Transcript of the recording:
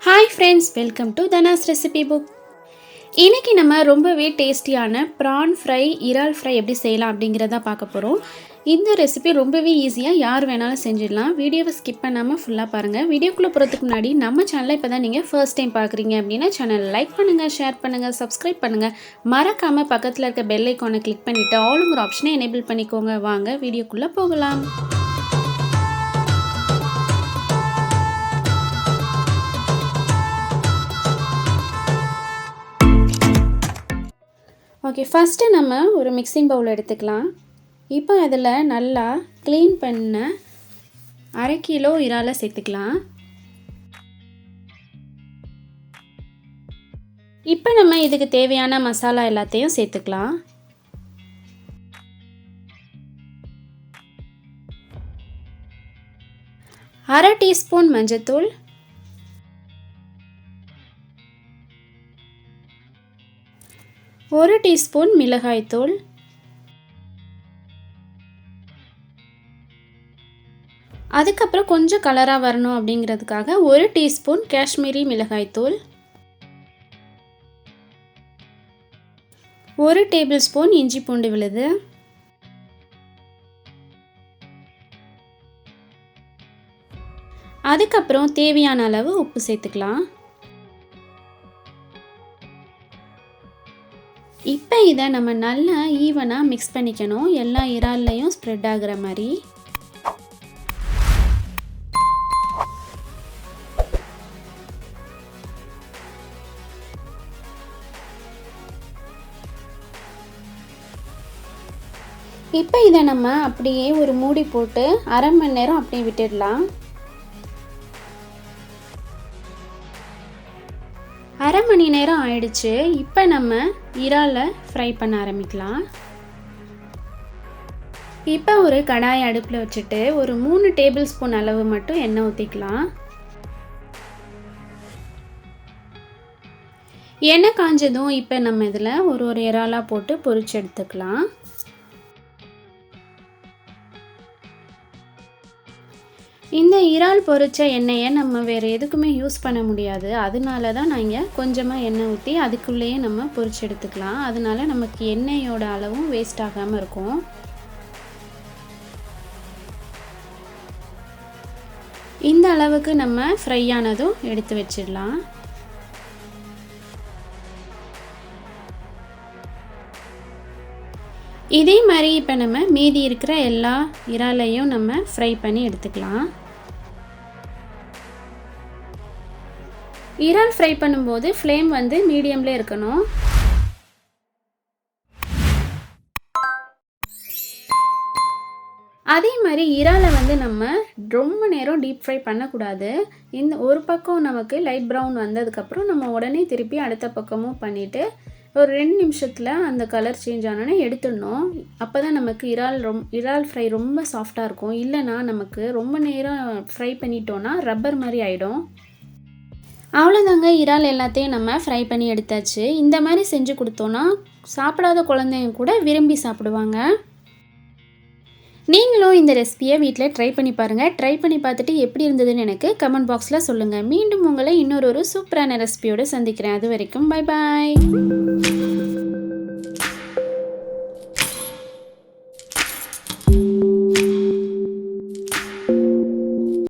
Hi friends, welcome to Dhana's recipe book. இன்றைக்கி நம்ம ரொம்பவே டேஸ்டியான ப்ரான் ஃப்ரை, இறால் ஃப்ரை எப்படி செய்யலாம் அப்படிங்கிறத பார்க்க போகிறோம். இந்த ரெசிபி ரொம்பவே ஈஸியாக யார் வேணாலும் செஞ்சிடலாம். வீடியோவை ஸ்கிப் பண்ணாமல் ஃபுல்லாக பாருங்கள். வீடியோக்குள்ளே போகிறதுக்கு முன்னாடி நம்ம சேனலை இப்போ தான் நீங்கள் ஃபர்ஸ்ட் டைம் பார்க்குறீங்க அப்படின்னா சேனலை லைக் பண்ணுங்கள், ஷேர் பண்ணுங்கள், சப்ஸ்கிரைப் பண்ணுங்கள். மறக்காமல் பக்கத்தில் இருக்க பெல் ஐக்கானை கிளிக் பண்ணிவிட்டு ஆளுங்கிற ஆப்ஷனை எனேபிள் பண்ணிக்கோங்க. வாங்க வீடியோக்குள்ளே போகலாம். ஓகே, ஃபஸ்ட்டு நம்ம ஒரு மிக்சிங் பவுல் எடுத்துக்கலாம். இப்போ அதில் நல்லா க்ளீன் பண்ண 1/2 கிலோ இறாலை சேர்த்துக்கலாம். இப்போ நம்ம இதுக்கு தேவையான மசாலா எல்லாத்தையும் சேர்த்துக்கலாம். அரை டீஸ்பூன் மஞ்சத்தூள், 1 டீஸ்பூன் மிளகாய்த்தூள், அதுக்கப்புறம் கொஞ்சம் கலராக வரணும் அப்படிங்கிறதுக்காக 1 டீஸ்பூன் காஷ்மீரி மிளகாய்த்தூள், 1 டேபிள் ஸ்பூன் இஞ்சி பூண்டு விழுது, அதுக்கப்புறம் தேவையான அளவு உப்பு சேர்த்துக்கலாம். இப்போ இதை நம்ம நல்லா ஈவனாக மிக்ஸ் பண்ணிக்கணும், எல்லா இறால்லையும் ஸ்ப்ரெட் ஆகிற மாதிரி. இப்போ இதை நம்ம அப்படியே ஒரு மூடி போட்டு 1/2 மணி நேரம் அப்படியே விட்டுடலாம். 1/2 மணி நேரம் ஆயிடுச்சு. இப்போ நம்ம இறாலை ஃப்ரை பண்ண ஆரம்பிக்கலாம். இப்போ ஒரு கடாய் அடுப்பில் வச்சுட்டு ஒரு 3 டேபிள் ஸ்பூன் அளவு மட்டும் எண்ணெய் ஊற்றிக்கலாம். எண்ணெய் காஞ்சதும் இப்போ நம்ம இதில் ஒரு இறாலாக போட்டு பொரிச்சு எடுத்துக்கலாம். இந்த இறால் பொரிச்ச எண்ணெயை நம்ம வேறு எதுக்குமே யூஸ் பண்ண முடியாது. அதனால தான் நான் இங்கே கொஞ்சமாக எண்ணெய் ஊற்றி அதுக்குள்ளேயே நம்ம பொரிச்சு எடுத்துக்கலாம். அதனால நமக்கு எண்ணெயோட அளவும் வேஸ்ட் ஆகாமல் இருக்கும். இந்த அளவுக்கு நம்ம ஃப்ரை ஆனதும் எடுத்து வச்சிடலாம். இதே மாதிரி இப்போ நம்ம மீதி இருக்கிற எல்லா இறாலையும் நம்ம ஃப்ரை பண்ணி எடுத்துக்கலாம். இறால் ஃப்ரை பண்ணும்போது ஃப்ளேம் வந்து மீடியமில் இருக்கணும். அதே மாதிரி இறாலை வந்து நம்ம ரொம்ப நேரம் டீப் ஃப்ரை பண்ணக்கூடாது. இந்த ஒரு பக்கம் நமக்கு லைட் ப்ரௌன் வந்ததுக்கப்புறம் நம்ம உடனே திருப்பி அடுத்த பக்கமும் பண்ணிவிட்டு ஒரு 2 நிமிஷத்தில் அந்த கலர் சேஞ்ச் ஆனோன்னே எடுத்துடணும். அப்போ தான் நமக்கு இறால் ஃப்ரை ரொம்ப சாஃப்டாக இருக்கும். இல்லைனா நமக்கு ரொம்ப நேரம் ஃப்ரை பண்ணிட்டோன்னா ரப்பர் மாதிரி ஆகிடும். அவ்வளோதாங்க, இறால் எல்லாத்தையும் நம்ம ஃப்ரை பண்ணி எடுத்தாச்சு. இந்த மாதிரி செஞ்சு கொடுத்தோன்னா சாப்பிடாத குழந்தைங்க கூட விரும்பி சாப்பிடுவாங்க. நீங்களும் இந்த ரெசிபியை வீட்டில் ட்ரை பண்ணி பாருங்கள். ட்ரை பண்ணி பார்த்துட்டு எப்படி இருந்ததுன்னு எனக்கு கமெண்ட் பாக்ஸில் சொல்லுங்கள். மீண்டும் உங்களை இன்னொரு சூப்பரான ரெசிபியோடு சந்திக்கிறேன். அது வரைக்கும் பை பாய்.